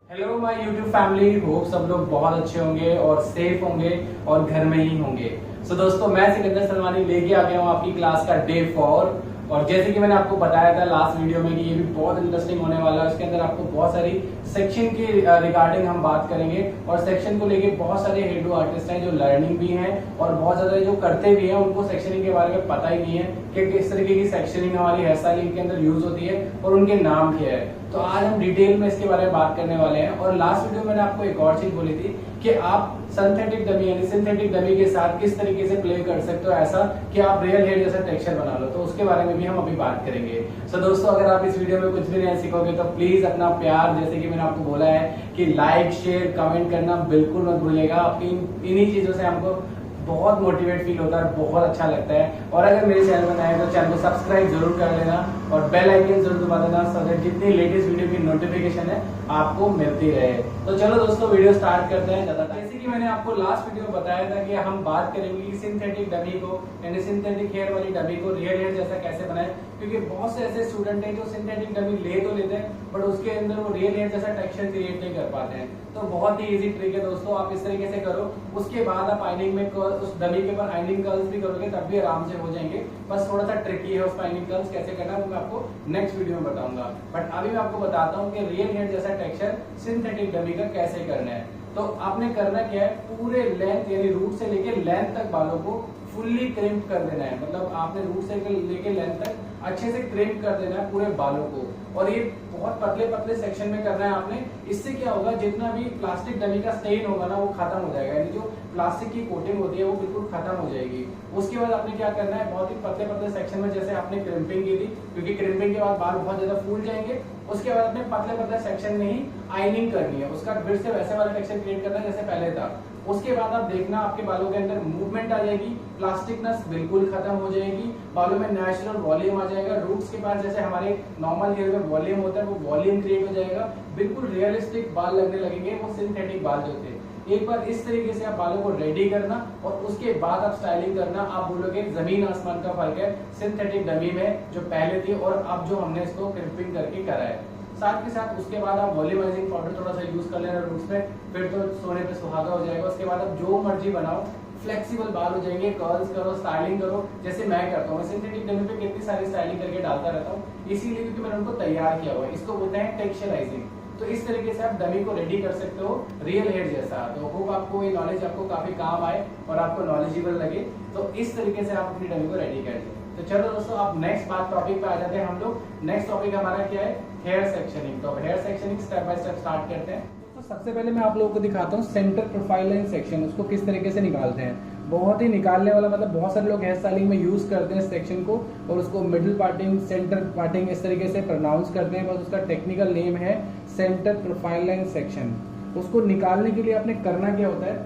Hello my YouTube family, hope सब लोग बहुत अच्छे होंगे और सेफ होंगे और घर में ही होंगे। सो दोस्तों, मैं सिकंदर सलमानी लेके आ गया हूँ आपकी क्लास का डे 4। और जैसे कि मैंने आपको बताया था लास्ट वीडियो में कि ये भी बहुत इंटरेस्टिंग होने वाला है। इसके अंदर आपको बहुत सारी सेक्शन की रिगार्डिंग हम बात करेंगे और सेक्शन को लेके बहुत सारे हेडू आर्टिस्ट हैं जो लर्निंग भी हैं और बहुत ज्यादा जो करते भी हैं, उनको सेक्शनिंग के बारे में पता ही नहीं है कि किस तरीके की सेक्शनिंग हमारी हेयर स्टाइलिंग के अंदर यूज होती है और उनके नाम क्या है। तो आज हम डिटेल में इसके बारे में बात करने वाले हैं। और लास्ट वीडियो में मैंने आपको एक और चीज बोली थी कि आप सिंथेटिक डमी यानी सिंथेटिक डमी के साथ किस तरीके से प्ले कर सकते हो ऐसा कि आप रियल हेयर जैसा टेक्सचर बना लो। तो उसके बारे में भी हम अभी बात करेंगे। सो दोस्तों, अगर आप इस वीडियो में कुछ भी नहीं सीखोगे तो प्लीज अपना प्यार, जैसे कि मैंने आपको बोला है कि लाइक शेयर कमेंट करना बिल्कुल मत भूलिएगा। आपकी इन्हीं चीजों से हमको बहुत मोटिवेट फील होता है, बहुत अच्छा लगता है। और अगर मेरे चैनल पर नए हैं तो चैनल को सब्सक्राइब जरूर कर लेना और बेल आइकन जरूर दबा देना, सो दैट जितनी लेटेस्ट वीडियो की नोटिफिकेशन है आपको मिलती रहे। तो चलो दोस्तों, वीडियो स्टार्ट करते हैं। जैसे कि मैंने आपको लास्ट वीडियो में बताया था कि हम बात करेंगे कि सिंथेटिक डमी को यानी सिंथेटिक हेयर वाली डमी को रियल हेयर जैसा कैसे बनाए, क्योंकि बहुत से ऐसे स्टूडेंट हैं जो सिंथेटिक डमी ले तो लेते हैं बट उसके अंदर वो रियल हेयर जैसा टेक्सचर क्रिएट नहीं कर पाते हैं। तो बहुत ही इजी ट्रिक है दोस्तों, आप इस तरीके से करो। उसके बाद आप आइनिंग में उस डमी के ऊपर आइनिंग कर्ल्स भी करोगे तब भी आराम से हो जाएंगे। बस थोड़ा सा ट्रिकी है उस आइनिंग कर्ल्स कैसे करना है वो मैं आपको नेक्स्ट वीडियो में बताऊंगा। बट अभी मैं आपको बताता हूँ कि रियल हेयर जैसा टेक्सचर सिंथेटिक डमी का कैसे करना है। तो आपने करना क्या है, पूरे लेंथ यानी रूट से लेके लेंथ तक बालों को फुल्ली क्रिम्प कर देना है। मतलब आपने रूट से लेके लेंथ तक अच्छे से क्रिम्प कर देना है पूरे बालों को। और ये बहुत पतले पतले सेक्शन में करना है आपने। इससे क्या होगा, जितना भी प्लास्टिक डमी का स्टेन होगा ना वो खत्म हो जाएगा, यानी जो प्लास्टिक की कोटिंग होती है वो बिल्कुल खत्म हो जाएगी। उसके बाद आपने क्या करना है, बहुत ही पतले पतले सेक्शन में जैसे आपने क्रिम्पिंग की थी, क्योंकि क्रिम्पिंग के बाद बाल बहुत ज्यादा फूल जाएंगे। उसके बाद आपने पतले पतले सेक्शन में ही आइनिंग करनी है, उसका फिर से वैसे वाला टेक्सचर क्रिएट करना है जैसे पहले था। उसके बाद आप देखना आपके बालों के अंदर मूवमेंट आ जाएगी, प्लास्टिकनेस बिल्कुल खत्म हो जाएगी, बालों में नेचुरल वॉल्यूम आ जाएगा। रूट्स के पास जैसे हमारे नॉर्मल हेयर में वॉल्यूम होता है वो वॉल्यूम क्रिएट हो जाएगा, बिल्कुल रियलिस्टिक बाल लगने लगेंगे वो सिंथेटिक बाल जो थे। एक बार इस तरीके से आप बालों को रेडी करना और उसके बाद आप स्टाइलिंग करना। आप बोलोगे जमीन आसमान का फर्क है सिंथेटिक डमी में जो पहले थी और अब जो हमने इसको क्रिम्पिंग करके करा है। साथ के साथ उसके बाद आप वॉल्यूमाइजिंग पाउडर थोड़ा सा यूज कर लेना रूट्स में, फिर तो सोने पे सुहागा हो जाएगा। उसके बाद आप जो मर्जी बनाओ, फ्लेक्सिबल बाल हो जाएंगे, कर्ल्स करो, स्टाइलिंग करो जैसे मैं करता हूँ। सिंथेटिक डमी पे कितनी सारी स्टाइलिंग करके डालता रहता हूँ, इसीलिए क्योंकि मैंने उनको तैयार किया हुआ है। इसको बोलते हैं टेक्सचराइजिंग। तो इस तरीके से आप डमी को रेडी कर सकते हो रियल हेयर जैसा। तो होप आपको ये नॉलेज आपको काफी काम आए और आपको नॉलेजेबल लगे। तो इस तरीके से आप अपनी डमी को रेडी कर लें। तो चलो दोस्तों, आप नेक्स्ट बात टॉपिक पे आ जाते हैं हम लोग। नेक्स्ट टॉपिक हमारा क्या है, हेयर सेक्शनिंग। तो hair sectioning step by step start करते हैं। तो सबसे पहले मैं आप लोगों को दिखाता हूँ सेंटर प्रोफाइल लाइन सेक्शन, उसको किस तरीके से निकालते हैं। बहुत ही निकालने वाला, मतलब बहुत सारे लोग हेयर स्टाइलिंग में यूज करते हैं सेक्शन को और उसको मिडिल पार्टिंग, सेंटर पार्टिंग इस तरीके से प्रोनाउंस करते हैं, बस उसका टेक्निकल नेम है सेंटर प्रोफाइल लाइन सेक्शन। उसको निकालने के लिए आपने करना क्या होता है,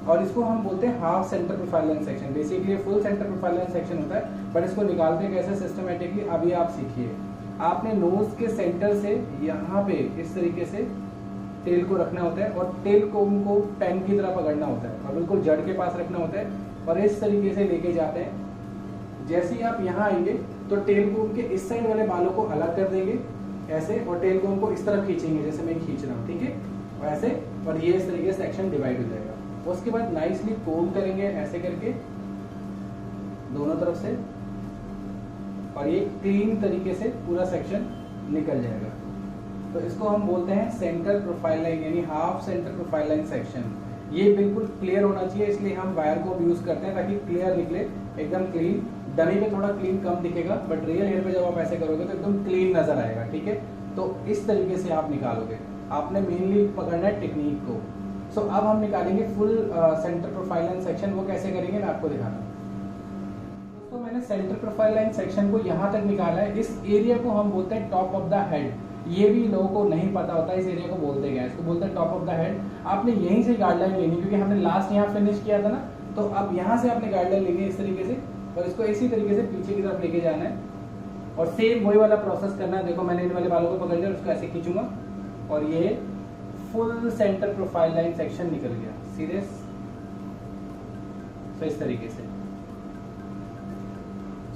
और इसको हम बोलते हैं half centre profile line section. Basically full centre profile line section होता है, बट इसको निकालते कैसे सिस्टमेटिकली अभी आप सीखिए। आपने नोज के सेंटर से यहाँ पे इस तरीके से टेल को रखना होता है और टेल को उनको पेन की तरह पकड़ना होता है और बिल्कुल जड़ के पास रखना होता है और इस तरीके से लेके जाते हैं। जैसे ही आप यहाँ आएंगे तो टेल को उनके इस साइड वाले बालों को अलग कर देंगे ऐसे, और टेल को उनको इस तरफ खींचेंगे जैसे मैं खींच रहा हूँ, ठीक है, और ऐसे, और ये इस तरीके से सेक्शन डिवाइड हो जाएगा। उसके बाद नाइसली कोम करेंगे ऐसे करके दोनों तरफ से, और ये क्लीन तरीके से पूरा सेक्शन निकल जाएगा। तो इसको हम बोलते हैं सेंटर प्रोफाइल लाइन यानी half centre profile line section. ये बिल्कुल क्लियर होना चाहिए, इसलिए हम वायर को यूज करते हैं ताकि क्लियर निकले, एकदम क्लीन। डमी पे थोड़ा क्लीन कम दिखेगा बट रियल हेयर पे जब आप ऐसे करोगे तो एकदम क्लीन नजर आएगा, ठीक है। तो इस तरीके से आप निकालोगे। आपने मेनली पकड़ना है टेक्निक को। सो अब हम निकालेंगे full centre profile line section. वो कैसे करेंगे मैं आपको दिखाता हूँ। दोस्तों, मैंने सेंटर प्रोफाइल लाइन सेक्शन को यहाँ तक निकाला है। इस एरिया को हम बोलते हैं टॉप ऑफ द हेड। ये भी लोगों को नहीं पता होता इस एरिया को बोलते हैं, इसको बोलते हैं टॉप ऑफ द हेड। आपने यहीं से गाइडलाइन लेनी, क्योंकि हमने लास्ट यहाँ फिनिश किया था ना, तो अब यहाँ से आपने गाइडलाइन लेनी है इस तरीके से और इसको इसी तरीके से पीछे की तरफ लेके जाना है और सेम वही वाला प्रोसेस करना है। देखो मैंने इन वाले बालों को पकड़ लिया और उसको ऐसे खींचूंगा और ये full centre profile line section निकल गया सीधे। तो इस तरीके से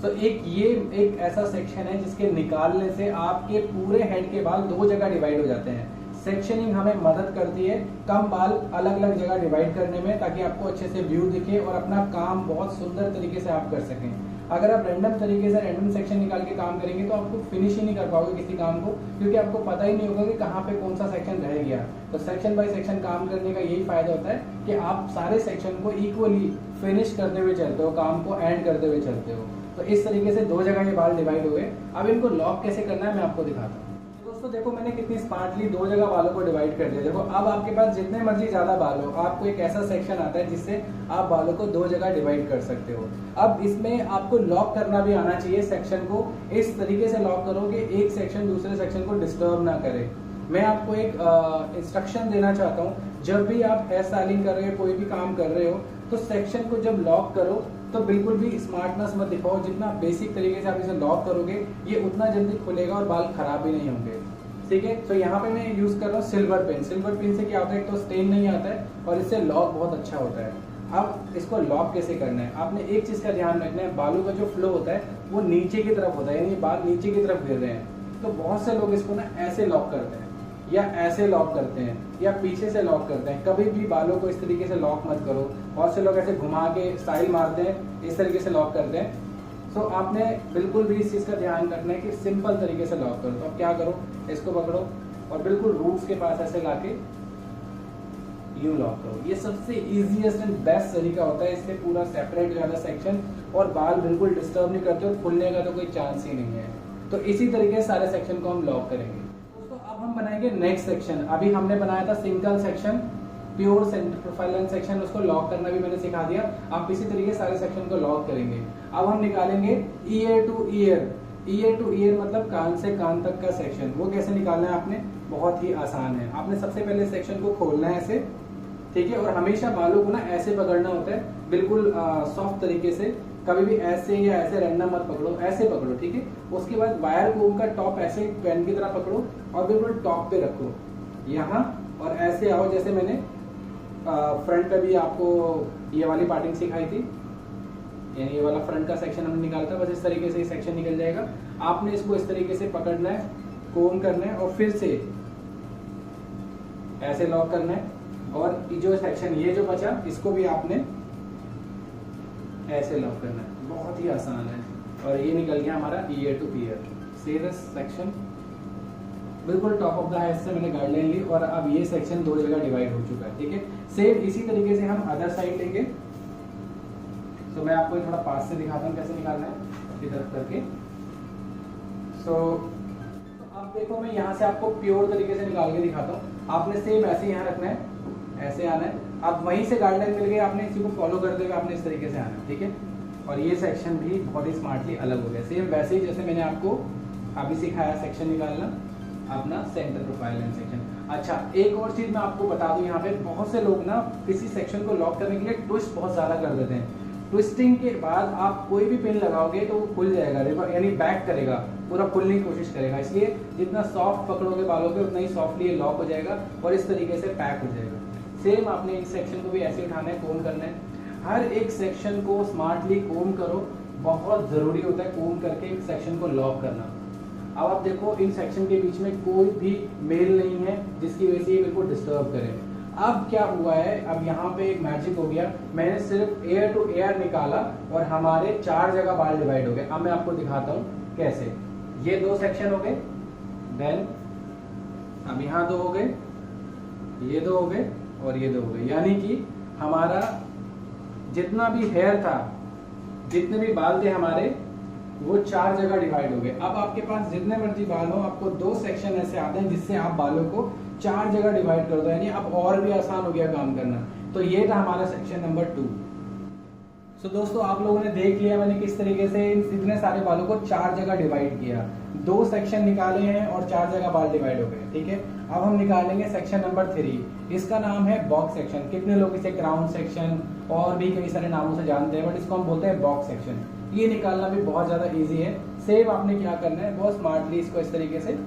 ये एक ऐसा सेक्शन है जिसके निकालने से आपके पूरे हेड के बाल दो जगह डिवाइड हो जाते हैं। सेक्शनिंग हमें मदद करती है कम बाल अलग अलग जगह डिवाइड करने में, ताकि आपको अच्छे से व्यू दिखे और अपना काम बहुत सुंदर तरीके से आप कर सकें। अगर आप रैंडम तरीके से रैंडम सेक्शन निकाल के काम करेंगे तो आपको फिनिश ही नहीं कर पाओगे किसी काम को, क्योंकि आपको पता ही नहीं होगा कि कहाँ पे कौन सा सेक्शन रह गया। तो सेक्शन बाय सेक्शन काम करने का यही फायदा होता है कि आप सारे सेक्शन को इक्वली फिनिश करते हुए चलते हो, काम को एंड करते हुए चलते हो। तो इस तरीके से 2 जगह ये बाल डिवाइड हुए। अब इनको लॉक कैसे करना है मैं आपको दिखाता हूँ। दोस्तों देखो, मैंने कितनी स्मार्टली 2 जगह बालों को डिवाइड कर दिया। देखो अब आपके पास जितने मर्जी ज्यादा बाल हो, आपको एक ऐसा सेक्शन आता है जिससे आप बालों को 2 जगह डिवाइड कर सकते हो। अब इसमें आपको लॉक करना भी आना चाहिए। सेक्शन को इस तरीके से लॉक करो कि एक सेक्शन दूसरे सेक्शन को डिस्टर्ब ना करे। मैं आपको एक इंस्ट्रक्शन देना चाहता हूँ, जब भी आप हेयर स्टाइलिंग कर रहे हो, कोई भी काम कर रहे हो, तो सेक्शन को जब लॉक करो तो बिल्कुल भी स्मार्टनेस मत दिखाओ। जितना बेसिक तरीके से आप इसे लॉक करोगे ये उतना जल्दी खुलेगा और बाल खराब भी नहीं होंगे। ठीक है, तो यहाँ पे मैं यूज कर रहा हूँ सिल्वर पेन। सिल्वर पेन से क्या होता है, एक तो स्टेन नहीं आता है और इससे लॉक बहुत अच्छा होता है। अब इसको लॉक कैसे करना है, आपने एक चीज का ध्यान रखना है, बालों का जो फ्लो होता है वो नीचे की तरफ होता है, यानी बाल नीचे की तरफ गिर रहे हैं। तो बहुत से लोग इसको ना ऐसे लॉक करते हैं या ऐसे लॉक करते हैं या पीछे से लॉक करते हैं। कभी भी बालों को इस तरीके से लॉक मत करो। बहुत से लोग ऐसे घुमा के स्टाइल मारते हैं, इस तरीके से लॉक करते हैं। सो आपने बिल्कुल भी इस चीज का ध्यान रखना है कि सिंपल तरीके से लॉक करो। तो अब क्या करो, इसको पकड़ो और बिल्कुल रूट्स के पास ऐसे लाके यूं लॉक करो। ये सबसे इजीएस्ट एंड बेस्ट तरीका होता है। इससे पूरा सेपरेट हो जाता है सेक्शन और बाल बिल्कुल डिस्टर्ब नहीं करते और खुलने का तो कोई चांस ही नहीं है। तो इसी तरीके से सारे सेक्शन को हम लॉक करेंगे। अब हम बनाएंगे नेक्स्ट सेक्शन। अभी हमने बनाया था single section, pure centre profile line section, उसको लॉक करना भी मैंने सिखा दिया। आप इसी तरीके सारे सेक्शन को लॉक करेंगे। अब हम निकालेंगे year two year. Year two year मतलब कान से कान तक का सेक्शन। वो कैसे निकालना है आपने, बहुत ही आसान है। आपने सबसे पहले सेक्शन को खोलना है ऐसे, ठीक है, और हमेशा बालों को ना ऐसे पकड़ना होता है, बिल्कुल सॉफ्ट तरीके से। कभी भी ऐसे या ऐसे रैंडम मत पकड़ो, ऐसे पकड़ो, ठीक है। उसके बाद वायर कोम का टॉप ऐसे पेन की तरह पकड़ो और बिल्कुल टॉप पे रखो यहाँ, और ऐसे आओ जैसे मैंने फ्रंट पे भी आपको ये वाली पार्टिंग सिखाई थी, यानी ये वाला फ्रंट का सेक्शन हमने निकाला था। बस इस तरीके से ये सेक्शन निकल जाएगा। आपने इसको इस तरीके से पकड़ना है, कोम करना है और फिर से ऐसे लॉक करना है। और जो सेक्शन ये जो बचा इसको भी आपने ऐसे लॉक करना है। बहुत ही आसान है। और ये निकल गया हमारा ईयर टू ईयर। सीधा सेक्शन बिल्कुल टॉप ऑफ द हेड से मैंने गाइडलाइन ली और अब ये सेक्शन 2 जगह डिवाइड हो चुका है, ठीक है। सेम इसी तरीके से हम अदर साइड लेंगे। तो मैं आपको थोड़ा पास से दिखाता हूँ कैसे निकालना है, अपनी तरफ करके। सो अब देखो, मैं यहाँ से आपको प्योर तरीके से निकाल के दिखाता हूँ। आपने सेम ऐसे यहाँ रखना है, ऐसे आना है। अब वहीं से गाइडलाइन मिल गई, आपने इसी को फॉलो करते हुए आपने इस तरीके से आना है, ठीक है। और ये सेक्शन भी बहुत ही स्मार्टली अलग हो गया, सेम वैसे ही जैसे मैंने आपको अभी सिखाया सेक्शन निकालना, अपना सेंटर प्रोफाइल लाइन सेक्शन। अच्छा, एक और चीज मैं आपको बता दूं, यहाँ पे बहुत से लोग ना किसी सेक्शन को लॉक करने के लिए ट्विस्ट बहुत ज्यादा कर देते हैं। ट्विस्टिंग के बाद आप कोई भी पिन लगाओगे तो वो खुल जाएगा, यानी बैक करेगा, पूरा खुलने की कोशिश करेगा। इसलिए जितना सॉफ्ट पकड़ोगे बालों पे उतना ही सॉफ्टली ये लॉक हो जाएगा और इस तरीके से पैक हो जाएगा। सेम आपने इस सेक्शन को भी ऐसे उठाना है, कोम करना है। हर एक सेक्शन को स्मार्टली कोम करो, बहुत जरूरी होता है कोम करके एक सेक्शन को लॉक करना। अब आप देखो, इन सेक्शन के बीच में कोई भी मेल नहीं है जिसकी वजह से ये बिल्कुल डिस्टर्ब करे। अब क्या हुआ है, अब यहाँ पे एक मैजिक हो गया। मैंने सिर्फ एयर टू एयर निकाला और हमारे 4 जगह बाल डिवाइड हो गए। अब मैं आपको दिखाता हूँ कैसे। ये 2 सेक्शन हो गए, देन अब यहाँ 2 हो गए, ये 2 हो गए और ये 2 हो गए। यानी कि हमारा जितना भी हेयर था, जितने भी बाल थे हमारे, वो 4 जगह डिवाइड हो गए। अब आपके पास जितने मर्जी बाल हो, आपको 2 सेक्शन ऐसे आते हैं जिससे आप बालों को 4 जगह डिवाइड कर दो, यानी अब और भी आसान हो गया काम करना। तो ये था हमारा सेक्शन नंबर 2। सो दोस्तों, आप लोगों ने देख लिया मैंने किस तरीके से इतने सारे बालों को 4 जगह डिवाइड किया। 2 सेक्शन निकाले हैं और 4 जगह बाल डिवाइड हो गए, ठीक है। अब हम निकालेंगे सेक्शन नंबर 3। इसका नाम है बॉक्स सेक्शन। कितने लोग इसे क्राउन सेक्शन और भी कई सारे नामों से जानते हैं, बट इसको हम बोलते हैं बॉक्स सेक्शन। ये निकालना भी बहुत ज्यादा इजी है। सेम आपने क्या करना है, बहुत स्मार्टली इसको इस तरीके से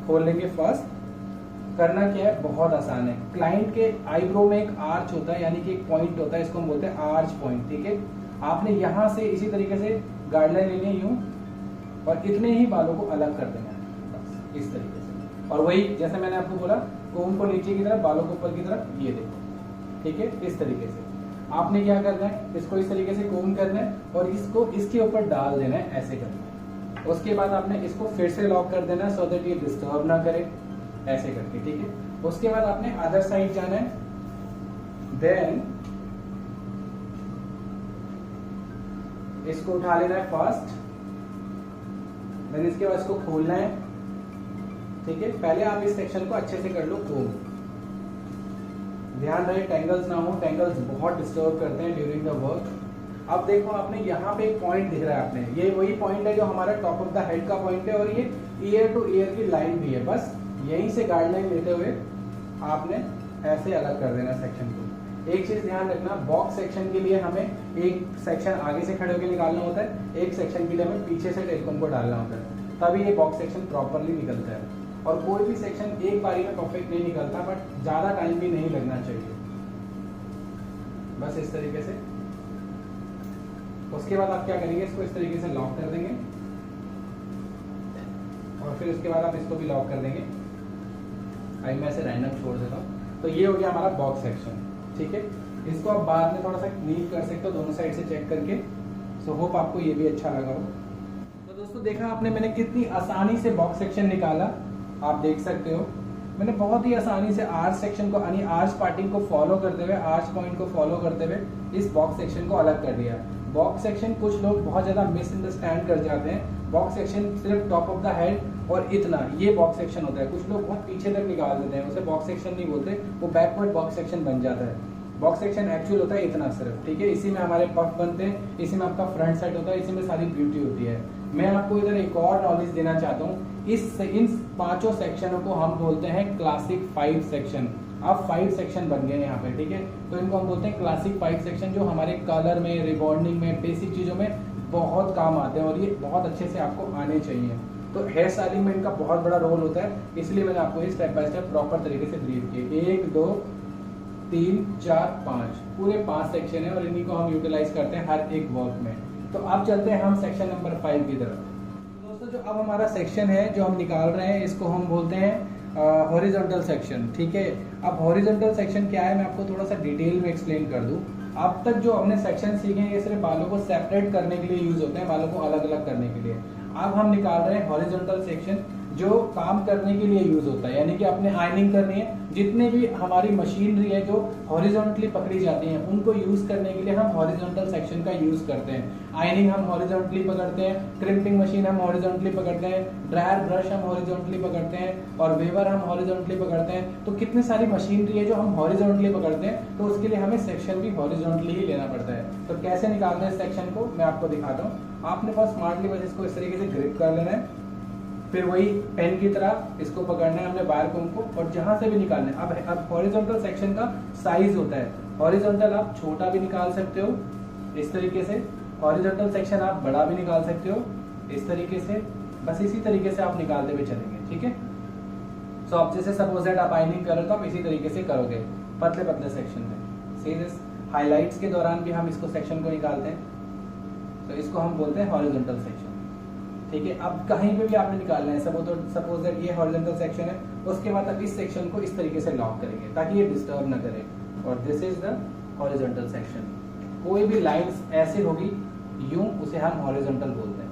खोल लेंगे। फर्स्ट करना क्या है, बहुत आसान है। क्लाइंट के आईब्रो में एक आर्च होता है, यानी कि एक पॉइंट होता है, इसको हम बोलते हैं आर्च पॉइंट, ठीक है। आपने यहाँ से इसी तरीके से गाइडलाइन लेनी है यूं, और इतने ही बालों को अलग कर देना है, बस इस तरीके से। और वही जैसे मैंने आपको बोला, कोम को नीचे की तरफ, बालों को ऊपर की तरफ, ये देखो, ठीक है। इस तरीके से आपने क्या करना है, इसको इस तरीके से कोम करना है और इसको इसके ऊपर डाल देना है, ऐसे करना है। उसके बाद आपने इसको फिर से लॉक कर देना है सो दैट ये डिस्टर्ब ना करे, ऐसे करके, ठीक है। उसके बाद आपने अदर साइड जाना है, देन इसको उठा लेना है फर्स्ट, देन इसके बाद इसको खोलना है, ठीक है। पहले आप इस सेक्शन को अच्छे से कर लो कोम। ध्यान रहे टेंगल्स ना हो, टेंगल्स बहुत डिस्टर्ब करते हैं ड्यूरिंग द वर्क। अब देखो आपने यहाँ पे एक पॉइंट दिख रहा है, आपने ये वही पॉइंट है जो हमारा टॉप ऑफ द हेड का पॉइंट है और ये ईयर टू ईयर की लाइन भी है। बस यहीं से गाइडलाइन लेते हुए आपने ऐसे अलग कर देना सेक्शन को। एक चीज ध्यान रखना, बॉक्स सेक्शन के लिए हमें एक सेक्शन आगे से खड़े होकर निकालना होता है, एक सेक्शन के लिए हमें पीछे से टेलीकॉम को डालना होता है, तभी ये बॉक्स सेक्शन प्रॉपरली निकलता है। और कोई भी सेक्शन एक बारी में परफेक्ट नहीं निकलता, बट ज्यादा टाइम भी नहीं लगना चाहिए। बस इस तरीके से। उसके बाद आप क्या करेंगे, इसको इस तरीके से लॉक कर देंगे और फिर उसके बाद आप इसको भी लॉक कर देंगे। अभी मैं ऐसे रैंडम छोड़ देता हूँ। तो ये हो गया हमारा बॉक्स सेक्शन, ठीक है। इसको आप बाद में थोड़ा सा नीट कर सकते हो दोनों साइड से चेक करके। सो होप आपको ये भी अच्छा लगा हो। तो दोस्तों देखा आपने मैंने कितनी आसानी से बॉक्स सेक्शन निकाला, आप देख सकते हो। मैंने बहुत ही आसानी से आर्च सेक्शन को यानी आर्च पार्टिंग को फॉलो करते हुए, आर्च पॉइंट को फॉलो करते हुए इस बॉक्स सेक्शन को अलग कर दिया। बॉक्स सेक्शन कुछ लोग बहुत ज्यादा मिसअंडरस्टैंड कर जाते हैं। बॉक्स सेक्शन सिर्फ टॉप ऑफ द हेड और इतना ये बॉक्स सेक्शन होता है। कुछ लोग बहुत पीछे तक निकाल देते हैं, उसे बॉक्स सेक्शन नहीं बोलते, वो बैकवर्ड बॉक्स सेक्शन बन जाता है। बॉक्स सेक्शन एक्चुअल होता है इतना सिर्फ, ठीक है। इसी में हमारे पफ बनते हैं, इसी में आपका फ्रंट सेट होता है, इसी में सारी ब्यूटी होती है। मैं आपको इधर एक और नॉलेज देना चाहता हूँ। इन पांचों सेक्शनों को हम बोलते हैं क्लासिक 5 सेक्शन। अब 5 सेक्शन बन गए यहाँ पे, ठीक है। तो इनको हम बोलते हैं क्लासिक 5 सेक्शन, जो हमारे कलर में, रिबॉन्डिंग में, बेसिक चीजों में बहुत काम आते हैं और ये बहुत अच्छे से आपको आने चाहिए। तो हेयर स्टाइलिंग में इनका बहुत बड़ा रोल होता है, इसलिए मैंने आपको ये स्टेप बाय स्टेप प्रॉपर तरीके से ब्रीफ किए। 1 2 3 4 5 पूरे 5 सेक्शन है और इन्हीं को हम यूटिलाइज करते हैं हर एक वर्क में। तो अब चलते हैं हम सेक्शन नंबर 5 की तरफ। दोस्तों जो अब हमारा सेक्शन है जो हम निकाल रहे हैं, इसको हम बोलते हैं हॉरिजॉन्टल सेक्शन, ठीक है। अब हॉरिजॉन्टल सेक्शन क्या है मैं आपको थोड़ा सा डिटेल में एक्सप्लेन कर दूं। अब तक जो हमने सेक्शन सीखे हैं ये सिर्फ बालों को सेपरेट करने के लिए यूज होते हैं, बालों को अलग अलग करने के लिए। अब हम निकाल रहे हैं हॉरिजॉन्टल सेक्शन जो काम करने के लिए यूज होता है, यानी कि आपने आयनिंग करनी है, जितने भी हमारी मशीनरी है जो हॉरिजॉन्टली पकड़ी जाती हैं उनको यूज करने के लिए हम हॉरिजॉन्टल सेक्शन का यूज करते हैं। आयनिंग हम हॉरिजॉन्टली पकड़ते हैं, क्रिम्पिंग मशीन हम हॉरिजॉन्टली पकड़ते हैं, ड्रायर ब्रश हम हॉरिजॉन्टली पकड़ते हैं और वेवर हम हॉरिजॉन्टली पकड़ते हैं। तो कितनी सारी मशीनरी है जो हम हॉरिजॉन्टली पकड़ते हैं, तो उसके लिए हमें सेक्शन भी हॉरिजॉन्टली ही लेना पड़ता है। तो कैसे निकालना है सेक्शन को मैं आपको दिखाता हूँ। आपने बहुत स्मार्टली बस इसको इस तरीके से ग्रिप कर लेना है, फिर वही पेन की तरह इसको पकड़ना है हमने वायर कोम को और जहां से भी निकालना है। अब हॉरिजॉन्टल सेक्शन का साइज होता है, हॉरिजॉन्टल आप छोटा भी निकाल सकते हो इस तरीके से, हॉरिजॉन्टल सेक्शन आप बड़ा भी निकाल सकते हो इस तरीके से। बस इसी तरीके से आप निकालते हुए चलेंगे, ठीक है। सो आप जैसे सपोज दैट आप आयनिंग करो तो आप इसी तरीके से करोगे पतले पतले सेक्शन में। सी दिस, हाइलाइट्स के दौरान भी हम इसको सेक्शन को निकालते हैं, तो इसको हम बोलते हैं हॉरिजॉन्टल सेक्शन, ठीक है। अब कहीं पे भी आपने निकालना है, सपोज दैट ये हॉरिजॉन्टल सेक्शन है, उसके बाद आप इस सेक्शन को इस तरीके से लॉक करेंगे ताकि ये डिस्टर्ब ना करे, और this is the horizontal section. कोई भी लाइंस ऐसे होगी यूं, उसे हम हॉरिजॉन्टल बोलते हैं।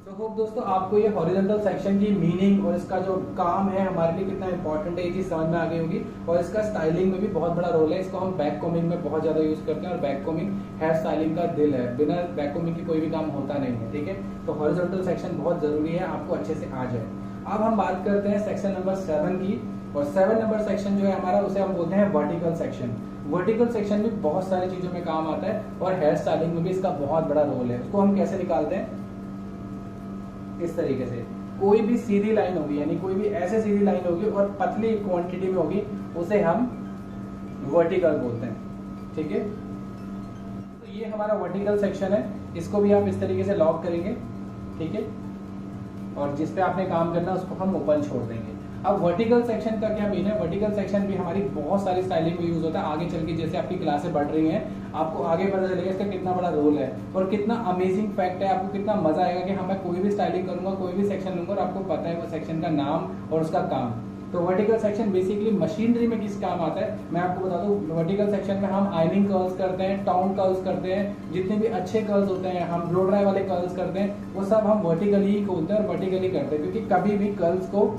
तो होप दोस्तों आपको ये हॉरिजॉन्टल सेक्शन की मीनिंग और इसका जो काम है हमारे लिए कितना इंपॉर्टेंट है ये चीज समझ में आ गई होगी। और इसका स्टाइलिंग में भी बहुत बड़ा रोल है, इसको हम बैक कोमिंग में बहुत ज्यादा यूज करते हैं और बैक कोमिंग हेयर स्टाइलिंग का दिल है, बिना बैक कोमिंग की कोई भी काम होता नहीं है, ठीक है। तो हॉरिजॉन्टल सेक्शन बहुत जरूरी है, आपको अच्छे से आ जाए। अब हम बात करते हैं सेक्शन नंबर 7 की, और 7 नंबर सेक्शन जो है हमारा उसे हम बोलते हैं वर्टिकल सेक्शन। वर्टिकल सेक्शन भी बहुत सारी चीजों में काम आता है और हेयर स्टाइलिंग में भी इसका बहुत बड़ा रोल है। उसको हम कैसे निकालते हैं, इस तरीके से। कोई भी सीधी लाइन होगी, यानी कोई भी ऐसे सीधी लाइन होगी और पतली क्वांटिटी में होगी, उसे हम वर्टिकल बोलते हैं, ठीक है। तो ये हमारा वर्टिकल सेक्शन है, इसको भी आप इस तरीके से लॉक करेंगे, ठीक है। और जिस पे आपने काम करना है उसको हम ओपन छोड़ देंगे। अब वर्टिकल सेक्शन का क्या मीन है, वर्टिकल सेक्शन भी हमारी बहुत सारी स्टाइलिंग में यूज होता है। आगे चल के जैसे आपकी क्लासें बढ़ रही हैं आपको आगे पता चलेगा इसका कितना बड़ा रोल है और कितना अमेजिंग फैक्ट है, आपको कितना मजा आएगा कि हाँ मैं कोई भी स्टाइलिंग करूंगा, कोई भी सेक्शन लूंगा और आपको पता है वो सेक्शन का नाम और उसका काम। तो वर्टिकल सेक्शन बेसिकली मशीनरी में किस काम आता है मैं आपको बता दूं। वर्टिकल सेक्शन में हम आयनिंग कर्ल्स करते हैं, टाउन कर्ल्स करते हैं, जितने भी अच्छे कर्ल्स होते हैं हम ब्लो ड्राई वाले कर्ल्स करते हैं, वो सब हम वर्टिकली ही खोलते हैं और वर्टिकली करते हैं, क्योंकि कभी भी कर्ल्स को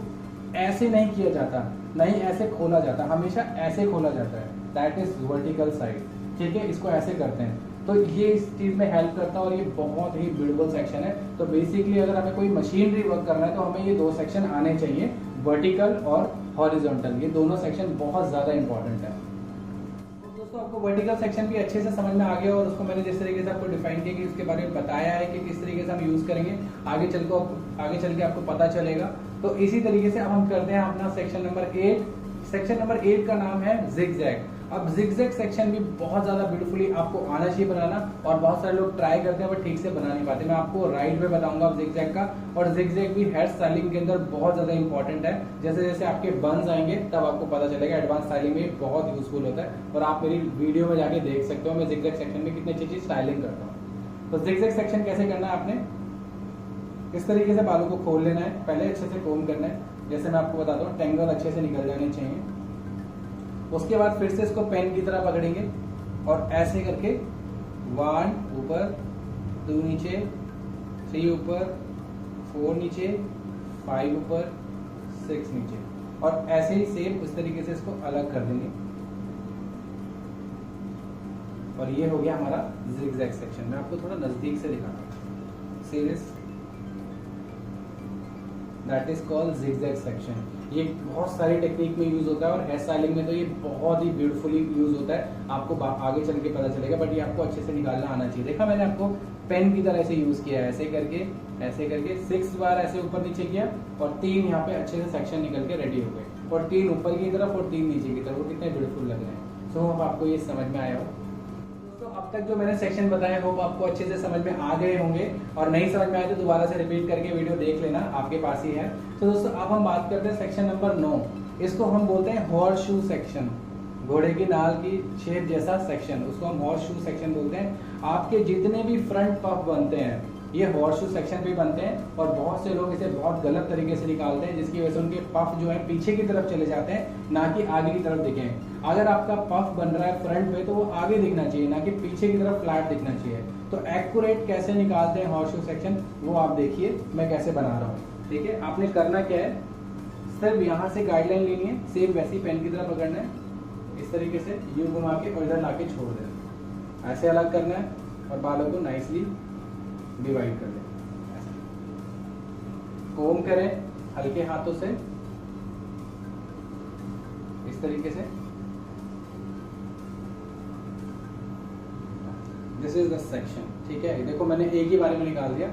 ऐसे नहीं किया जाता, नहीं ऐसे खोला जाता, हमेशा ऐसे खोला जाता है। दैट इज वर्टिकल साइड, ठीक है, इसको ऐसे करते हैं। तो ये इस चीज में हेल्प करता है और ये बहुत ही ब्यूटीफुल सेक्शन है। तो बेसिकली अगर हमें कोई मशीनरी वर्क करना है तो हमें ये दो सेक्शन आने चाहिए, वर्टिकल और हॉरिजॉन्टल, ये दोनों सेक्शन बहुत ज्यादा इंपॉर्टेंट है। तो दोस्तों आपको वर्टिकल सेक्शन भी अच्छे से समझ में आ गया और उसको मैंने जिस तरीके से आपको डिफाइन किया कि उसके बारे में बताया है कि किस तरीके से हम यूज करेंगे, आगे चल के आपको पता चलेगा। तो इसी तरीके से अब हम करते हैं अपना सेक्शन नंबर 8। सेक्शन नंबर 8 का नाम है जिगजैग। अब जिगजैग सेक्शन भी बहुत ज्यादा ब्यूटीफुली आपको आना चाहिए बनाना, और बहुत सारे लोग ट्राई करते हैं बट ठीक से बना नहीं पाते। मैं आपको राइट वे बताऊंगा अब जिगजैग का, और जिगजैग भी हेयर स्टाइलिंग के अंदर बहुत ज्यादा इंपॉर्टेंट है। जैसे जैसे आपके बन्स आएंगे तब आपको पता चलेगा, एडवांस स्टाइलिंग में बहुत यूजफुल होता है। और आप मेरी वीडियो में जाके देख सकते हो मैं जिगजैग सेक्शन में कितनी अच्छी स्टाइलिंग करता हूँ। तो जिगजैग सेक्शन कैसे करना है, आपने इस तरीके से बालों को खोल लेना है, पहले अच्छे से कोम करना है, जैसे मैं आपको बताता हूँ टेंगल अच्छे से निकल जाने चाहिए। उसके बाद फिर से इसको पेन की तरह पकड़ेंगे और ऐसे करके 1 ऊपर, 2 नीचे, 3 ऊपर, 4 नीचे, 5 ऊपर, 6 नीचे, और ऐसे ही सेम उस तरीके से इसको अलग कर देंगे। और ये हो गया हमारा जिगजैग सेक्शन। मैं आपको थोड़ा नजदीक से दिखाता हूँ। Serious, that is called zigzag section. ये बहुत सारी टेक्निक में यूज होता है और हेयर स्टाइलिंग में तो ये बहुत ही ब्यूटीफुली यूज होता है, आपको आगे चल के पता चलेगा, बट ये आपको अच्छे से निकालना आना चाहिए। देखा मैंने आपको पेन की तरह से यूज किया है, ऐसे करके 6 बार ऐसे ऊपर नीचे किया और 3 यहाँ पे अच्छे से सेक्शन निकल के रेडी हो गए, और 3 ऊपर की तरफ और 3 नीचे की तरफ, वो कितने ब्यूटीफुल लग रहे हैं। सो अब आपको ये समझ में आया हो। तो अब तक जो मैंने सेक्शन बताया होप आपको अच्छे से समझ में आ गए होंगे, और नहीं समझ में आए तो दोबारा से रिपीट करके वीडियो देख लेना, आपके पास ही है। तो दोस्तों अब हम बात करते हैं सेक्शन नंबर 9। इसको हम बोलते हैं हॉर्स शू सेक्शन, घोड़े की नाल की शेप जैसा सेक्शन, उसको हम हॉर्स शू सेक्शन बोलते हैं। आपके जितने भी फ्रंट पफ बनते हैं ये हॉर्स शू सेक्शन पे बनते हैं, और बहुत से लोग इसे बहुत गलत तरीके से निकालते हैं, जिसकी वजह से उनके पफ जो है पीछे की तरफ चले जाते हैं, ना कि आगे की तरफ दिखें। अगर आपका पफ बन रहा है फ्रंट पे तो वो आगे दिखना चाहिए, ना कि पीछे की तरफ फ्लैट दिखना चाहिए। तो एक्यूरेट कैसे निकालते हैं हॉर्स शू सेक्शन, वो आप देखिए मैं कैसे बना रहा हूँ। ठीक है, आपने करना क्या है, सिर्फ यहाँ से गाइडलाइन लेनी है, सेम वैसी पेन की तरह पकड़ना है, इस तरीके से यूं घुमा के और इधर लाके छोड़ देना, ऐसे अलग करना है और बालों को नाइसली डिवाइड कर दें। कोम करें हल्के हाथों से इस तरीके से। This is the section. ठीक है, देखो मैंने एक ही बारे में निकाल दिया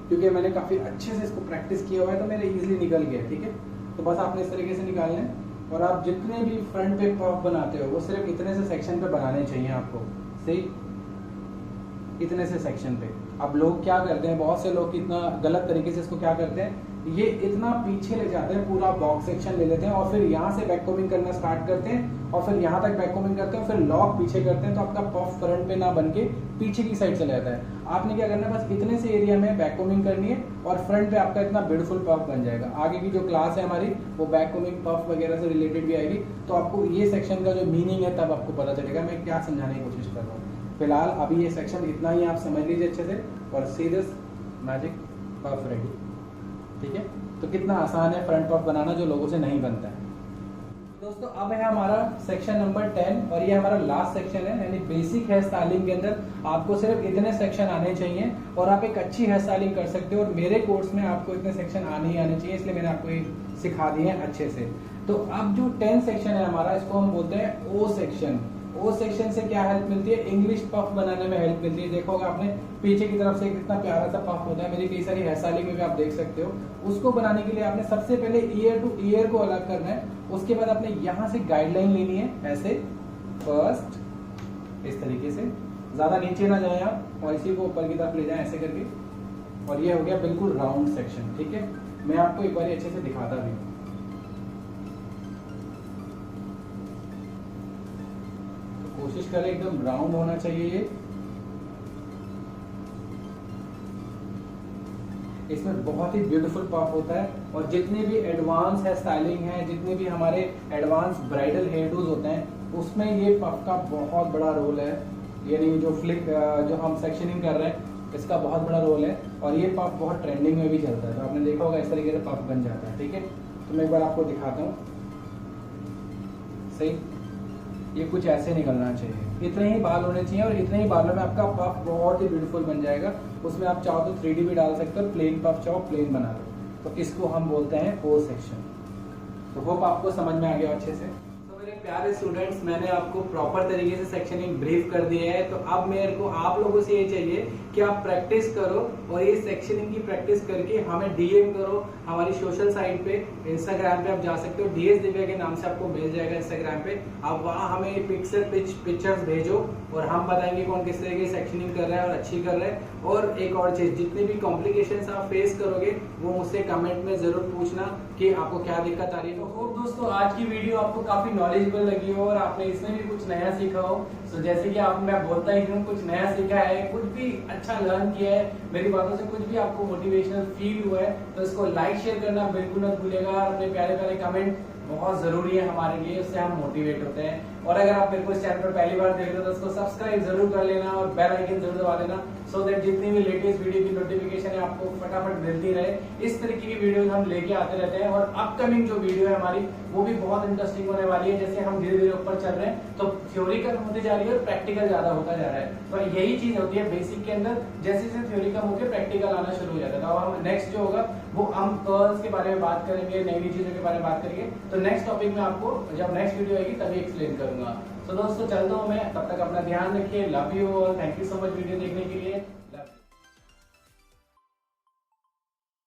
क्योंकि मैंने काफी अच्छे से इसको प्रैक्टिस किया हुआ है, तो मेरे इजीली निकल गया। ठीक है, तो बस आपने इस तरीके से निकालना है, और आप जितने भी फ्रंट पे पफ बनाते हो वो सिर्फ इतने से सेक्शन पे बनाने चाहिए आपको, सही, इतने से सेक्शन पे। अब लोग क्या करते हैं, बहुत से लोग इतना गलत तरीके से इसको क्या करते हैं, ये इतना पीछे ले जाते हैं, पूरा बॉक्स सेक्शन ले लेते हैं और फिर यहाँ से बैक कोमिंग करना स्टार्ट करते हैं और फिर यहाँ तक बैक कोमिंग करते हैं, फिर लॉक पीछे करते हैं, तो आपका पफ फ्रंट पे ना बन के पीछे की साइड चला जाता है। आपने क्या करना है, बस इतने से एरिया में बैक कोमिंग करनी है और फ्रंट पे आपका इतना ब्यूटीफुल पफ बन जाएगा। आगे की जो क्लास है हमारी वो बैक कोमिंग पफ वगैरह से रिलेटेड भी आएगी, तो आपको ये सेक्शन का जो मीनिंग है तब आपको पता चलेगा मैं क्या समझाने की कोशिश कर रहा हूँ। फिलहाल अभी ये सेक्शन इतना ही आप समझ लीजिए अच्छे से, और सीधे मैजिक पफ रेडी। ठीक है, तो कितना आसान है फ्रंट पफ बनाना जो लोगों से नहीं बनता है। दोस्तों अब है हमारा सेक्शन नंबर 10 और ये हमारा लास्ट सेक्शन है, यानी बेसिक हेयर स्टाइलिंग के अंदर आपको सिर्फ इतने सेक्शन आने चाहिए और आप एक अच्छी हेयर स्टाइलिंग कर सकते हो। और मेरे कोर्स में आपको इतने सेक्शन आने ही आने चाहिए, इसलिए मैंने आपको ये सिखा दिए हैं अच्छे से। तो अब जो 10 सेक्शन है हमारा, इसको हम बोलते हैं ओ सेक्शन। ओ सेक्शन से क्या हेल्प मिलती है, इंग्लिश पफ बनाने में हेल्प मिलती है। देखोगे आपने पीछे की तरफ से कितना प्यारा सा पफ होता है, मेरी कई सारी हेयर स्टाइलिंग में भी आप देख सकते हो। उसको बनाने के लिए आपने सबसे पहले ईयर टू ईयर को अलग करना है, उसके बाद आपने यहाँ से गाइडलाइन लेनी है, ऐसे फर्स्ट इस तरीके से, ज्यादा नीचे ना जाए आप, और इसी को ऊपर की तरफ ले जाए ऐसे करके, और ये हो गया बिल्कुल राउंड सेक्शन। ठीक है, मैं आपको एक बार अच्छे से दिखाता भी हूँ। कोशिश करें एकदम राउंड होना चाहिए ये। इसमें बहुत ही ब्यूटीफुल पफ होता है और जितने भी एडवांस हेयर स्टाइलिंग है, जितने भी हमारे एडवांस ब्राइडल हेयर डूज होते हैं उसमें ये पफ का बहुत बड़ा रोल है। यानी जो फ्लिक जो हम सेक्शनिंग कर रहे हैं इसका बहुत बड़ा रोल है और ये पफ बहुत ट्रेंडिंग में भी चलता है। तो आपने देखा होगा इस तरीके से पफ बन जाता है। ठीक है, तो मैं एक बार आपको दिखाता हूँ। सही, ये कुछ ऐसे निकलना चाहिए, इतने ही बाल होने चाहिए और इतने ही बालों में आपका पफ बहुत ही ब्यूटीफुल बन जाएगा। उसमें आप चाहो तो 3D भी डाल सकते हो, प्लेन पफ चाहो प्लेन बना दो। तो इसको हम बोलते हैं ओ सेक्शन। तो होप आपको समझ में आ गया अच्छे से। तो मेरे प्यारे स्टूडेंट्स, मैंने आपको प्रॉपर तरीके से सेक्शनिंग ब्रीफ कर दिया है। तो अब मेरे को आप लोगों से ये चाहिए कि आप प्रैक्टिस करो और ये सेक्शनिंग की प्रैक्टिस करके हमें डीएम करो हमारी सोशल साइट पे, इंस्टाग्राम पे आप जा सकते हो, DS दिव्या के नाम से आपको मिल जाएगा इंस्टाग्राम पे। आप वहाँ हमें पिक्चर्स भेजो और हम बताएंगे कौन किस तरह की सेक्शनिंग कर रहा है और अच्छी कर रहा है। और एक और चीज, जितनी भी कॉम्प्लिकेशंस आप फेस करोगे वो मुझसे कमेंट में जरूर पूछना कि आपको क्या दिक्कत आ रही है। तो होप दोस्तों आज की वीडियो आपको काफी नॉलेजेबल लगी हो और आपने इसमें भी कुछ नया सीखा हो। तो जैसे कि आप मैं बोलता ही हूँ, कुछ नया सीखा है, कुछ भी अच्छा लर्न किया है, मेरी बातों से कुछ भी आपको मोटिवेशनल फील हुआ है तो इसको लाइक शेयर करना बिल्कुल मत भूलिएगा। अपने प्यारे प्यारे कमेंट बहुत जरूरी है हमारे लिए, उससे हम मोटिवेट होते हैं। और अगर आप मेरे को इस चैनल पर पहली बार देख रहे हो तो उसको सब्सक्राइब जरूर कर लेना और बेल आइकन जरूर दबा देना, सो दैट जितनी भी लेटेस्ट वीडियो की नोटिफिकेशन है आपको फटाफट मिलती रहे। इस तरीके की वीडियो हम लेके आते रहते हैं और अपकमिंग जो वीडियो है हमारी वो भी बहुत इंटरेस्टिंग होने वाली है। जैसे हम धीरे धीरे ऊपर चल रहे हैं तो थ्योरी कम होती जा रही है और प्रैक्टिकल ज्यादा होता जा रहा है। तो यही चीज होती है बेसिक के अंदर, जैसे जैसे थ्योरी कम होकर प्रैक्टिकल आना शुरू हो जाता है। तो हम नेक्स्ट जो होगा वो हम कर्ल्स के बारे में बात करेंगे, नई नई चीजों के बारे में बात करेंगे। तो नेक्स्ट टॉपिक में आपको जब नेक्स्ट वीडियो आएगी तभी एक्सप्लेन करूंगा। तो दोस्तों चलता हूँ मैं, तब तक अपना ध्यान रखिए। Love you all, thank you so much video देखने के लिए।